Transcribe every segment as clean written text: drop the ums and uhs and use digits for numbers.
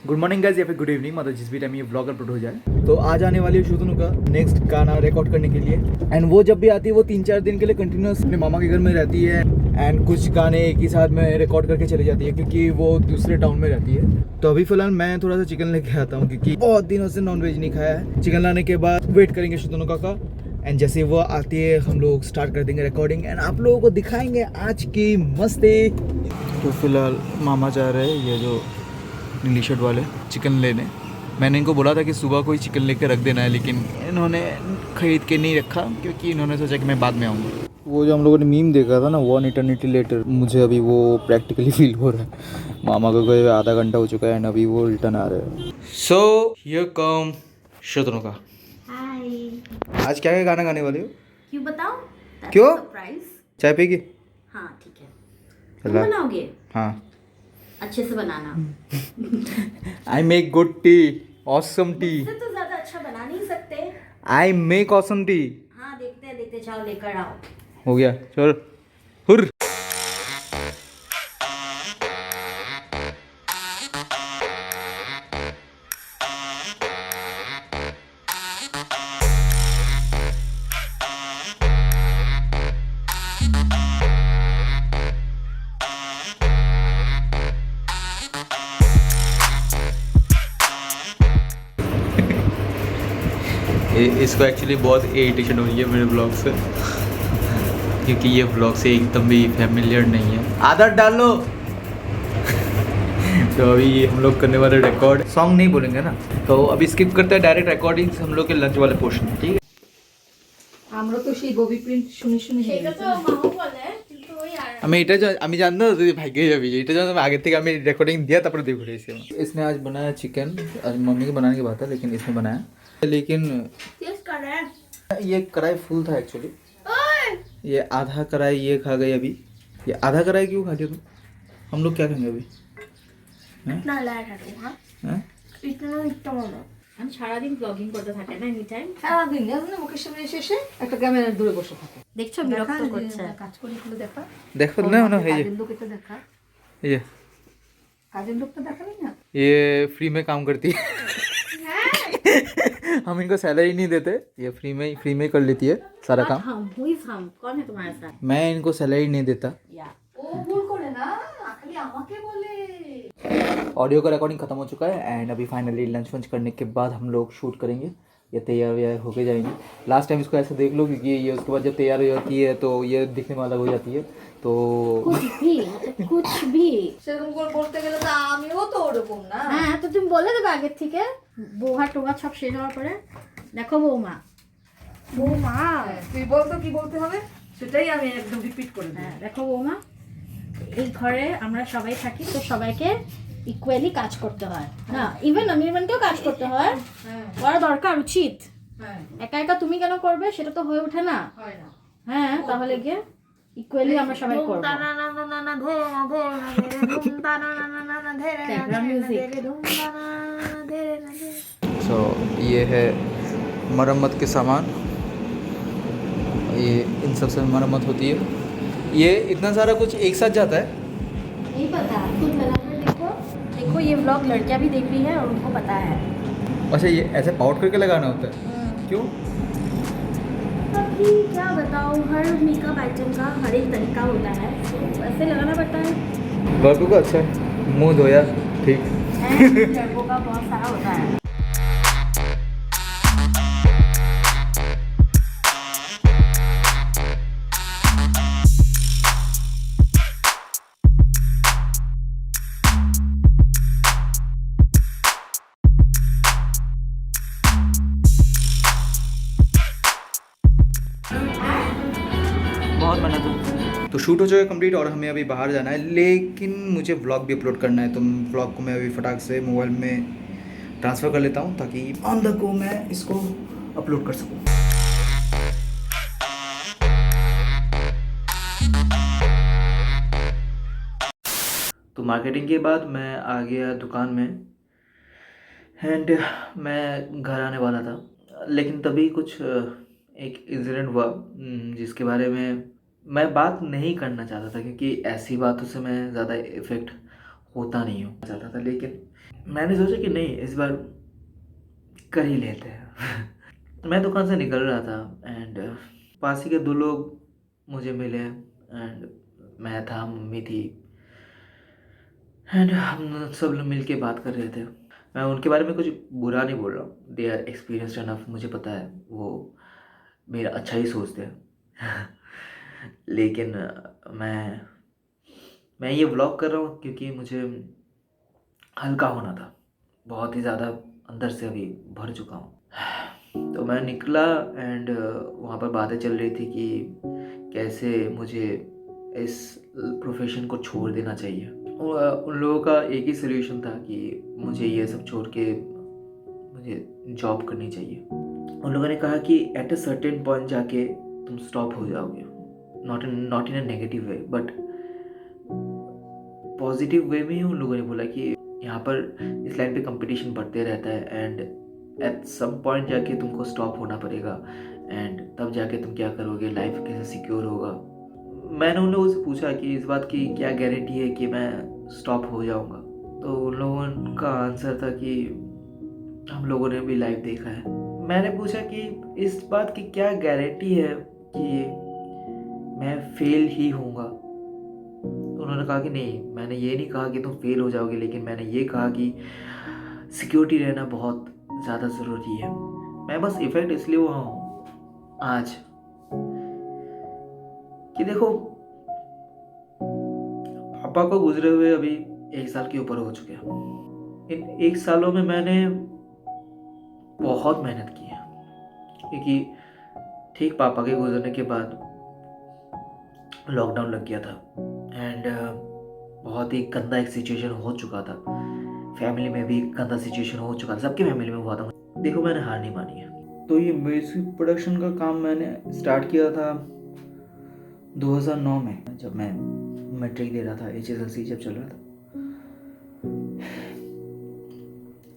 Good morning guys या फिर good evening, मतलब जिस भी टाइम ये व्लॉग अपलोड हो जाए। तो आज आने वाली है शुतनु का नेक्स्ट गाना रिकॉर्ड करने के लिए। एंड वो जब भी आती है वो 3-4 दिन के लिए कंटिन्यूस अपने मामा के घर में रहती है। एंड कुछ गाने एक ही साथ में रिकॉर्ड करके चली जाती है क्योंकि वो दूसरे टाउन में रहती है। तो अभी फिलहाल मैं थोड़ा सा चिकन लेके आता हूँ क्योंकि बहुत दिनों से नॉनवेज नहीं खाया है। चिकन लाने के बाद वेट करेंगे शुतनु का। एंड जैसे वो आती है हम लोग स्टार्ट कर देंगे रिकॉर्डिंग एंड आप लोगों को दिखाएंगे आज की मस्ती। तो फिलहाल मामा जा रहे हैं ये जो नीली शर्ट वाले चिकन लेने। मैंने इनको बोला था कि सुबह कोई चिकन लेकर रख देना है, लेकिन इन्होंने ख़रीद के नहीं रखा क्योंकि इन्होंने सोचा कि मैं बाद में आऊँगा। वो जो हम लोगों ने मीम देखा था ना, 1 इटर्निटी लेटर, मुझे अभी वो प्रैक्टिकली फील हो रहा है। मामा को गए आधा घंटा हो चुका है एंड अभी वो रिटर्न आ रहे हैं। सो हियर कम शुतनु का। हाय। आज क्या क्या गाना गाने वाले हो? क्यों बताओ? क्यों? सरप्राइज। चाय पीगी? हाँ ठीक है। तुम बनाओगे? हाँ। अच्छे से बनाना। I make good tea, awesome tea. मुझसे तो ज्यादा अच्छा बना नहीं सकते। I make awesome tea. हाँ देखते जाओ, लेकर आओ। हो गया, चल हुर। इसको एक्चुअली बहुत इरिटेशन हो रही है मेरे ब्लॉग से क्योंकि ये ब्लॉग से एकदम भी फैमिलियर नहीं है। आदत डालो। तो अभी हम लोग करने वाले रिकॉर्ड सॉन्ग नहीं बोलेंगे ना, तो अभी स्किप करते हैं डायरेक्ट रिकॉर्डिंग हम लोग के लंच वाले पोर्शन में। ठीक है, আমরা তো সেই ববি প্রিন্ট শুনে শুনে সেটা তো মাও বলে, কিন্তু ওই আর আমি জানতো তুই ভাগ্যে যাবি, এটা জানো आगे থেকে আমি रिकॉर्डिंग दिया तब देखो रही थी। इसने आज बनाया चिकन, आज मम्मी के बनाने की बात है लेकिन इसने बनाया। लेकिन टेस्ट कर रहे हैं। ये कढ़ाई फुल था एक्चुअली। ये आधा कढ़ाई ये खा गई अभी। ये आधा कढ़ाई क्यों खा गया तुम? हम लोग क्या खाएंगे अभी? इतना लाइट है तुम। हाँ इतना আমি সারাদিন ব্লগিং করতে থাকে না, এনি টাইম সারাদিন জানো না মুখের সামনে এসে একটা ক্যামেরার দূরে বসে থাকে। দেখছো বিরক্ত করছে। কাজ করে এগুলো দেখা देखो ना ना है কাজের লোক এটা দেখা ये কাজের লোকটা দেখাবি না। ये फ्री में काम करती है। हम इनको सैलरी नहीं देते, ये फ्री में कर लेती है सारा काम। हम हुई हम कौन है तुम्हारे साथ? मैं इनको सैलरी नहीं देता। या ও ভুল করে না, খালি আমাকে বলে। ऑडियो का रिकॉर्डिंग खत्म हो चुका है एंड अभी फाइनली लंच वंच करने के बाद हम लोग शूट करेंगे। ये तैयार व्यार होके जाएंगे। लास्ट टाइम इसको ऐसे देख लो क्योंकि ये उसके बाद जब तैयार हो जाती है तो ये दिखने में अलग हो जाती है। तो कुछ भी সেরকম করে বলতে গেলে তো আমিও তো ওরকম না। হ্যাঁ, তো তুমি বলে দেবে আগের থেকে। বৌহা টোহা সব শেষ হওয়ার পরে দেখো বৌমা তুই বল তো কি বলতে হবে, সেটাই আমি একদম রিপিট করে দিই। হ্যাঁ দেখো বৌমা, এই ঘরে আমরা সবাই থাকি তো সবাইকে ইকুয়ালি কাজ করতে হয় না, ইভেন আমিরমানকেও কাজ করতে হয়, করা দরকার উচিত। হ্যাঁ একা একা তুমি কেন করবে, সেটা তো হয়ে ওঠে না। হয় না। হ্যাঁ, তাহলে গিয়ে ইকুয়ালি আমরা সবাই করব। सो ये है मरम्मत के सामान, ये इन सब से मरम्मत होती है। ये इतना सारा कुछ एक साथ जाता है। नहीं पता, खुद लगाकर देखो। देखो ये व्लॉग लड़कियां भी देख रही है और उनको पता है। अच्छा, ये ऐसे पाउट करके लगाना होता है? क्यों? अभी क्या बताओ, हर मेकअप आइटम का हर एक तरीका होता है, तो ऐसे लगाना पड़ता है। लड़कों का अच्छा है, मुँह धोया ठीक। लड़कों का बहुत सारा होता है। बहुत बना तो शूट हो चुका है कंप्लीट और हमें अभी बाहर जाना है, लेकिन मुझे व्लॉग भी अपलोड करना है। तो व्लॉग को मैं अभी फटाक से मोबाइल में ट्रांसफ़र कर लेता हूँ ताकि ऑन द गो मैं इसको अपलोड कर सकूँ। तो मार्केटिंग के बाद मैं आ गया दुकान में एंड मैं घर आने वाला था, लेकिन तभी कुछ एक इंसिडेंट हुआ जिसके बारे में मैं बात नहीं करना चाहता था क्योंकि ऐसी बातों से मैं ज़्यादा इफ़ेक्ट होता नहीं हूँ चाहता था, लेकिन मैंने सोचा कि नहीं इस बार कर ही लेते हैं। मैं दुकान से निकल रहा था एंड पास ही के दो लोग मुझे मिले एंड मैं था, मम्मी थी एंड हम सब लोग मिल के बात कर रहे थे। मैं उनके बारे में कुछ बुरा नहीं बोल रहा हूँ, दे आर एक्सपीरियंस्ड इनफ, मुझे पता है वो मेरा अच्छा ही सोचते हैं। लेकिन मैं ये व्लॉग कर रहा हूँ क्योंकि मुझे हल्का होना था, बहुत ही ज़्यादा अंदर से अभी भर चुका हूँ। तो मैं निकला एंड वहाँ पर बातें चल रही थी कि कैसे मुझे इस प्रोफेशन को छोड़ देना चाहिए। उन लोगों का एक ही सोल्यूशन था कि मुझे ये सब छोड़ के मुझे जॉब करनी चाहिए। उन लोगों ने कहा कि एट अ सर्टेन पॉइंट जाके तुम स्टॉप हो जाओगे, not in a negative way but positive way में ही उन लोगों ने बोला कि यहाँ पर इस लाइन पे कंपटीशन बढ़ते रहता है एंड एट सम पॉइंट जाके तुमको स्टॉप होना पड़ेगा एंड तब जाके तुम क्या करोगे, लाइफ कैसे सिक्योर होगा। मैंने उन लोगों से पूछा कि इस बात की क्या गारंटी है कि मैं स्टॉप हो जाऊँगा। तो उन लोगों का आंसर था कि हम लोगों ने भी लाइव देखा है। मैंने पूछा कि इस बात की क्या गारंटी है कि मैं फेल ही होऊंगा। उन्होंने कहा कि नहीं, मैंने ये नहीं कहा कि तुम फेल हो जाओगे, लेकिन मैंने ये कहा कि सिक्योरिटी रहना बहुत ज़्यादा ज़रूरी है। मैं बस इफेक्ट इसलिए हुआ हूँ आज कि देखो पापा को गुजरे हुए अभी 1 साल के ऊपर हो चुके हैं। इन 1 सालों में मैंने बहुत मेहनत की है क्योंकि ठीक पापा के गुजरने के बाद लॉकडाउन लग गया था एंड बहुत ही गंदा एक सिचुएशन हो चुका था। फैमिली में भी गंदा सिचुएशन हो चुका था, सबके फैमिली में हुआ था। देखो मैंने हार नहीं मानी है। तो ये म्यूजिक प्रोडक्शन का काम मैंने स्टार्ट किया था 2009 में, जब मैं मैट्रिक दे रहा था, HSLC जब चल रहा था।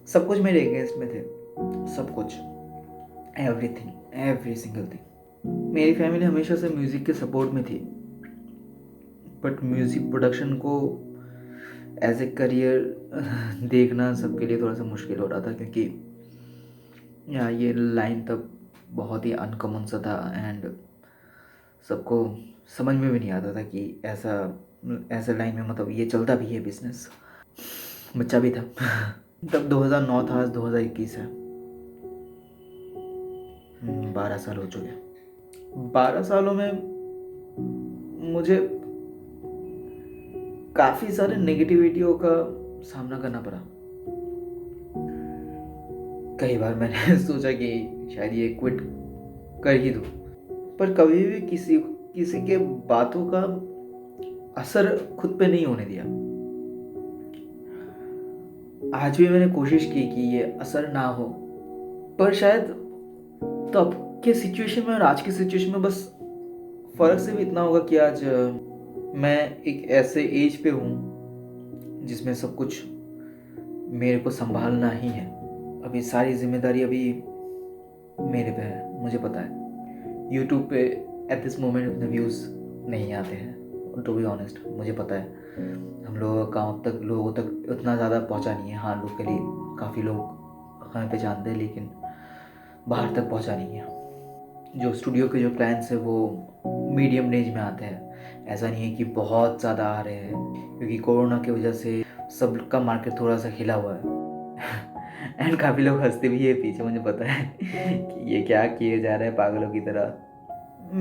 सब कुछ मेरे अगेंस्ट में थे, सब कुछ, एवरीथिंग, एवरी सिंगल थिंग। मेरी फैमिली हमेशा से म्यूज़िक के सपोर्ट में थी, बट म्यूज़िक प्रोडक्शन को एज ए करियर देखना सबके लिए थोड़ा सा मुश्किल हो रहा था क्योंकि ये लाइन तब बहुत ही अनकॉमन सा था एंड सबको समझ में भी नहीं आता था कि ऐसा लाइन में मतलब ये चलता भी है बिजनेस। बच्चा भी था तब 2009 था, आज 2021 है। 12 साल हो चुके। 12 सालों में मुझे काफ़ी सारे नेगेटिविटियों का सामना करना पड़ा। कई बार मैंने सोचा कि शायद ये क्विट कर ही दूँ, पर कभी भी किसी के बातों का असर खुद पे नहीं होने दिया। आज भी मैंने कोशिश की कि ये असर ना हो, पर शायद तब के सिचुएशन में और आज के सिचुएशन में बस फ़र्क सिर्फ इतना होगा कि आज मैं एक ऐसे एज पे हूँ जिसमें सब कुछ मेरे को संभालना ही है। अभी सारी जिम्मेदारी अभी मेरे पे है, मुझे पता है। यूट्यूब पे एट दिस मोमेंट उतने व्यूज़ नहीं आते हैं, टू बी ऑनेस्ट, मुझे पता है। हम लोग लोगों तक उतना ज़्यादा पहुँचा नहीं है। हाँ, लोकली काफ़ी लोग हमें पहचानते हैं, लेकिन बाहर तक पहुँचा नहीं है। जो स्टूडियो के जो क्लाइंट्स हैं वो मीडियम रेंज में आते हैं, ऐसा नहीं है कि बहुत ज़्यादा आ रहे हैं, क्योंकि कोरोना की वजह से सबका मार्केट थोड़ा सा हिला हुआ है। एंड काफ़ी लोग हंसते भी है पीछे, मुझे पता है कि ये क्या किए जा रहे हैं पागलों की तरह।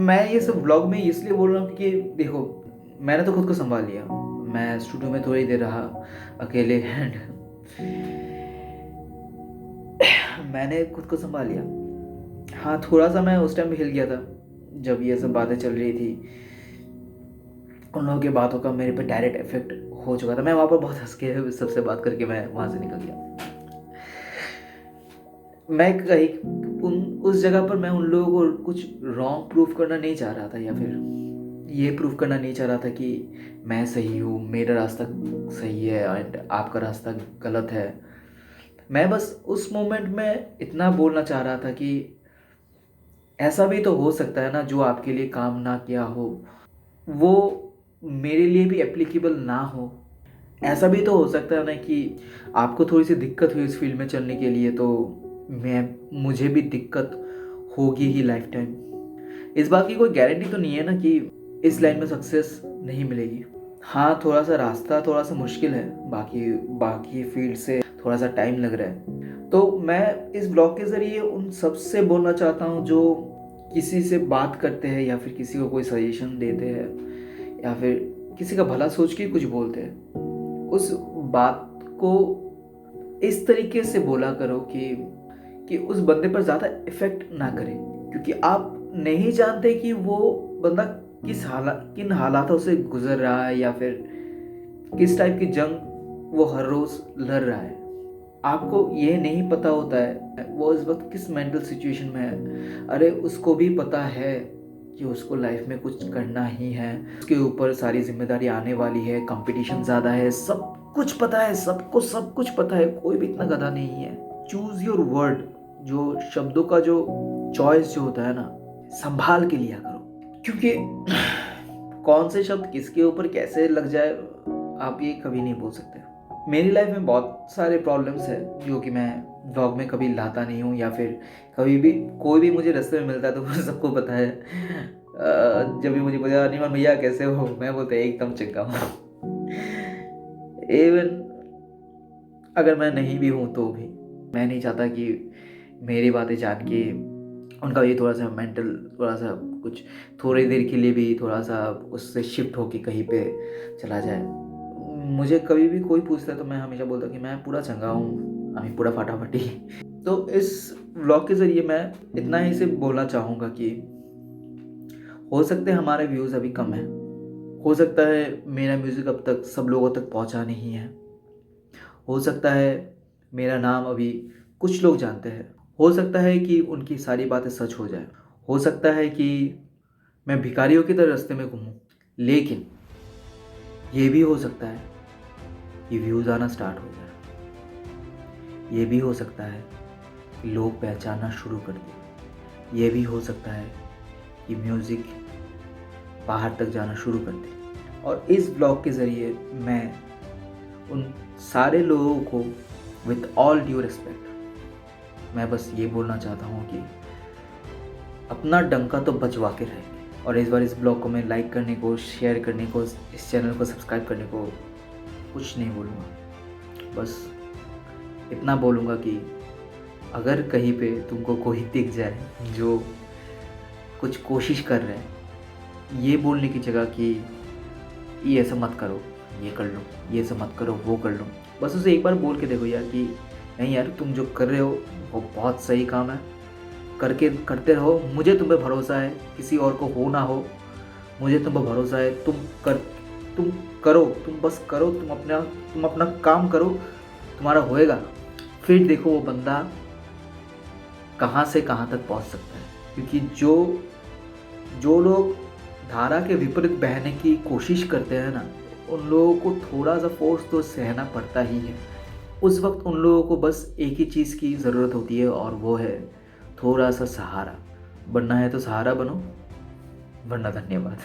मैं ये सब व्लॉग में इसलिए बोल रहा हूँ क्योंकि देखो मैंने तो खुद को संभाल लिया। मैं स्टूडियो में थोड़ी देर रहा अकेले एंड मैंने खुद को संभाल लिया। हाँ, थोड़ा सा मैं उस टाइम हिल गया था जब ये सब बातें चल रही थी। उन लोगों की बातों का मेरे पे डायरेक्ट इफेक्ट हो चुका था। मैं वहाँ पर बहुत हंस के सबसे बात करके मैं वहाँ से निकल गया। मैं कहीं उस जगह पर मैं उन लोगों को कुछ रॉन्ग प्रूफ करना नहीं चाह रहा था, या फिर ये प्रूफ करना नहीं चाह रहा था कि मैं सही हूँ, मेरा रास्ता सही है एंड आपका रास्ता गलत है। मैं बस उस मोमेंट में इतना बोलना चाह रहा था कि ऐसा भी तो हो सकता है ना, जो आपके लिए काम ना किया हो वो मेरे लिए भी एप्लीकेबल ना हो। ऐसा भी तो हो सकता है ना कि आपको थोड़ी सी दिक्कत हुई इस फील्ड में चलने के लिए, तो मुझे भी दिक्कत होगी ही लाइफ टाइम। इस बात की कोई गारंटी तो नहीं है ना कि इस लाइन में सक्सेस नहीं मिलेगी। हाँ, थोड़ा सा रास्ता थोड़ा सा मुश्किल है, बाकी फील्ड से थोड़ा सा टाइम लग रहा है। तो मैं इस ब्लॉग के ज़रिए उन सबसे बोलना चाहता हूँ जो किसी से बात करते हैं या फिर किसी को कोई सजेशन देते हैं या फिर किसी का भला सोच के कुछ बोलते हैं, उस बात को इस तरीके से बोला करो कि उस बंदे पर ज़्यादा इफ़ेक्ट ना करे, क्योंकि आप नहीं जानते कि वो बंदा किन हालातों से गुजर रहा है या फिर किस टाइप की जंग वो हर रोज़ लड़ रहा है। आपको ये नहीं पता होता है वो इस वक्त किस मेंटल सिचुएशन में है। अरे उसको भी पता है कि उसको लाइफ में कुछ करना ही है, उसके ऊपर सारी जिम्मेदारी आने वाली है, कंपटीशन ज़्यादा है, सब कुछ पता है, सबको सब कुछ पता है, कोई भी इतना गधा नहीं है। चूज़ योर वर्ड, जो शब्दों का जो चॉइस जो होता है ना, संभाल के लिया करो, क्योंकि कौन से शब्द किसके ऊपर कैसे लग जाए आप ये कभी नहीं बोल सकते। मेरी लाइफ में बहुत सारे प्रॉब्लम्स हैं जो कि मैं व्लॉग में कभी लाता नहीं हूँ, या फिर कभी भी कोई भी मुझे रास्ते में मिलता है तो वो सबको पता है। जब भी मुझे बोला अनिमल भैया कैसे हो, मैं बोलता एकदम चंगा हूँ। इवन अगर मैं नहीं भी हूँ तो भी मैं नहीं चाहता कि मेरी बातें जान के उनका ये थोड़ा सा मेंटल थोड़ा सा कुछ थोड़ी देर के लिए भी थोड़ा सा उससे शिफ्ट होके कहीं पे चला जाए। मुझे कभी भी कोई पूछता है तो मैं हमेशा बोलता हूँ कि मैं पूरा चंगा हूँ, अभी पूरा फटाफटी। तो इस व्लॉग के ज़रिए मैं इतना ही से बोलना चाहूँगा कि हो सकते हैं हमारे व्यूज़ अभी कम है, हो सकता है मेरा म्यूज़िक अब तक सब लोगों तक पहुँचा नहीं है, हो सकता है मेरा नाम अभी कुछ लोग जानते हैं, हो सकता है कि उनकी सारी बातें सच हो जाए, हो सकता है कि मैं भिखारियों की तरह रास्ते में घूमूं, लेकिन ये भी हो सकता है कि व्यूज़ आना स्टार्ट हो जाए। ये भी हो सकता है कि लोग पहचानना शुरू कर दें। ये भी हो सकता है कि म्यूज़िक बाहर तक जाना शुरू कर दे। और इस ब्लॉग के ज़रिए मैं उन सारे लोगों को विथ ऑल ड्यू रिस्पेक्ट मैं बस ये बोलना चाहता हूँ कि अपना डंका तो बचवा के रहेंगे। और इस बार इस ब्लॉग को मैं लाइक करने को, शेयर करने को, इस चैनल को सब्सक्राइब करने को कुछ नहीं बोलूँगा। बस इतना बोलूँगा कि अगर कहीं पे तुमको कोई दिख जाए जो कुछ कोशिश कर रहा है, ये बोलने की जगह कि ये ऐसा मत करो, ये कर लो, ये ऐसा मत करो, वो कर लो, बस उसे एक बार बोल के देखो यार कि नहीं यार तुम जो कर रहे हो वो बहुत सही काम है, करते रहो, मुझे तुम पे भरोसा है, किसी और को हो ना हो, मुझे तुम पे भरोसा है, तुम करो, तुम बस करो, तुम अपना काम करो, तुम्हारा होएगा। फिर देखो वो बंदा कहाँ से कहाँ तक पहुँच सकता है, क्योंकि जो लोग धारा के विपरीत बहने की कोशिश करते हैं ना, उन लोगों को थोड़ा सा फोर्स तो सहना पड़ता ही है। उस वक्त उन लोगों को बस एक ही चीज़ की ज़रूरत होती है और वो है थोड़ा सा सहारा। बनना है तो सहारा बनो, वरना धन्यवाद।